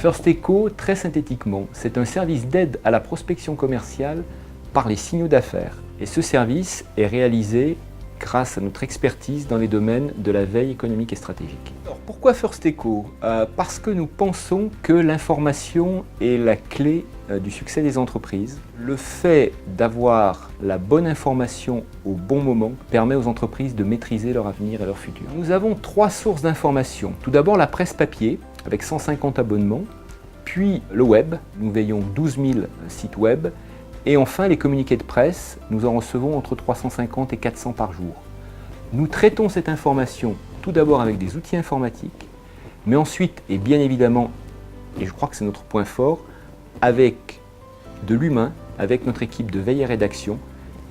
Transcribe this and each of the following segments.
First Echo, très synthétiquement, c'est un service d'aide à la prospection commerciale par les signaux d'affaires. Et ce service est réalisé grâce à notre expertise dans les domaines de la veille économique et stratégique. Alors pourquoi First Echo? Parce que nous pensons que l'information est la clé du succès des entreprises. Le fait d'avoir la bonne information au bon moment permet aux entreprises de maîtriser leur avenir et leur futur. Nous avons 3 sources d'information. Tout d'abord la presse papier avec 150 abonnements, puis le web, nous veillons 12 000 sites web, et enfin les communiqués de presse, nous en recevons entre 350 et 400 par jour. Nous traitons cette information tout d'abord avec des outils informatiques, mais ensuite, et bien évidemment, et je crois que c'est notre point fort, avec de l'humain, avec notre équipe de veille et rédaction,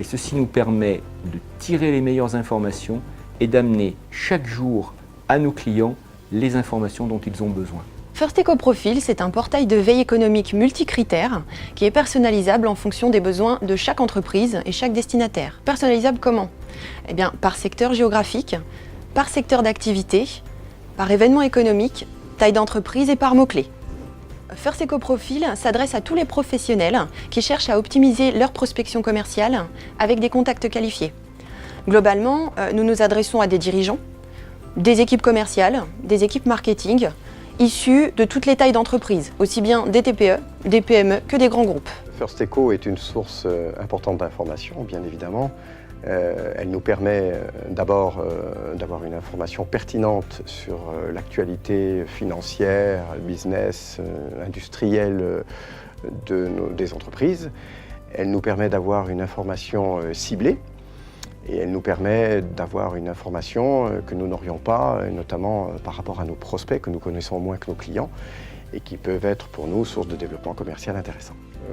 et ceci nous permet de tirer les meilleures informations et d'amener chaque jour à nos clients les informations dont ils ont besoin. First Echo Profil, c'est un portail de veille économique multicritères qui est personnalisable en fonction des besoins de chaque entreprise et chaque destinataire. Personnalisable comment? Eh bien, par secteur géographique, par secteur d'activité, par événement économique, taille d'entreprise et par mots-clés. First Echo Profil s'adresse à tous les professionnels qui cherchent à optimiser leur prospection commerciale avec des contacts qualifiés. Globalement, nous nous adressons à des dirigeants, des équipes commerciales, des équipes marketing, issus de toutes les tailles d'entreprises, aussi bien des TPE, des PME que des grands groupes. First Echo est une source importante d'information, bien évidemment. Elle nous permet d'abord d'avoir une information pertinente sur l'actualité financière, business, industrielle des entreprises. Elle nous permet d'avoir une information ciblée. Et elle nous permet d'avoir une information que nous n'aurions pas, notamment par rapport à nos prospects que nous connaissons moins que nos clients et qui peuvent être pour nous source de développement commercial intéressant.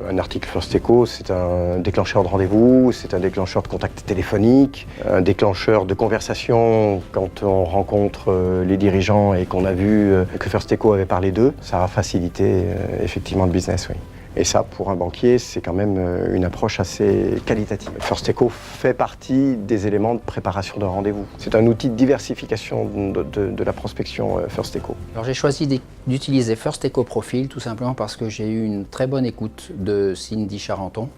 Un article First Echo, c'est un déclencheur de rendez-vous, c'est un déclencheur de contact téléphonique, un déclencheur de conversation quand on rencontre les dirigeants et qu'on a vu que First Echo avait parlé d'eux. Ça a facilité effectivement le business, oui. Et ça, pour un banquier, c'est quand même une approche assez qualitative. First Echo fait partie des éléments de préparation d'un rendez-vous. C'est un outil de diversification de la prospection First Echo. Alors j'ai choisi d'utiliser First Echo Profil tout simplement parce que j'ai eu une très bonne écoute de Cindy Charenton,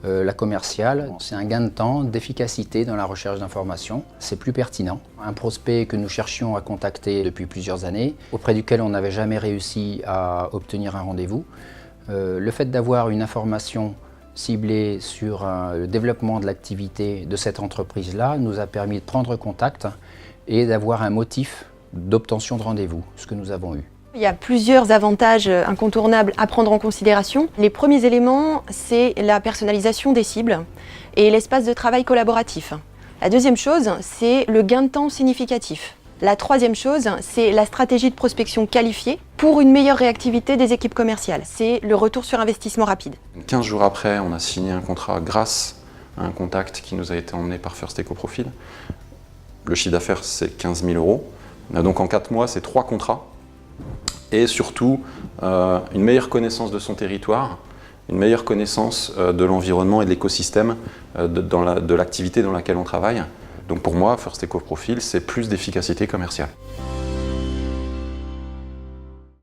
la commerciale. C'est un gain de temps, d'efficacité dans la recherche d'informations. C'est plus pertinent. Un prospect que nous cherchions à contacter depuis plusieurs années, auprès duquel on n'avait jamais réussi à obtenir un rendez-vous. Le fait d'avoir une information ciblée sur le développement de l'activité de cette entreprise-là nous a permis de prendre contact et d'avoir un motif d'obtention de rendez-vous, ce que nous avons eu. Il y a plusieurs avantages incontournables à prendre en considération. Les premiers éléments, c'est la personnalisation des cibles et l'espace de travail collaboratif. La deuxième chose, c'est le gain de temps significatif. La troisième chose, c'est la stratégie de prospection qualifiée pour une meilleure réactivité des équipes commerciales. C'est le retour sur investissement rapide. 15 jours après, on a signé un contrat grâce à un contact qui nous a été emmené par First Echo Profil. Le chiffre d'affaires, c'est 15 000 €. On a donc en 4 mois, c'est 3 contrats. Et surtout, une meilleure connaissance de son territoire, une meilleure connaissance de l'environnement et de l'écosystème de l'activité dans laquelle on travaille. Donc pour moi, First Echo Profil, c'est plus d'efficacité commerciale.